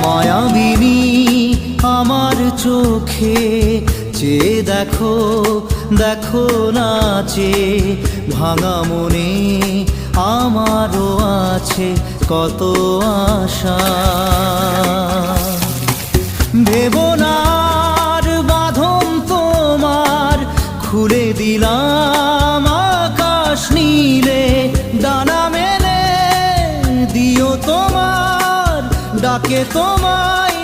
মায়াবিনী আমার চোখে চেয়ে দেখো, দেখো নাচে ভাঙা মনে আমারও আছে কত আশা। ভেবনার বাঁধন তোমার খুলে দিলাম আকাশ নীলে, ডানা মেলে দিও তোমার ডাকে তোমায়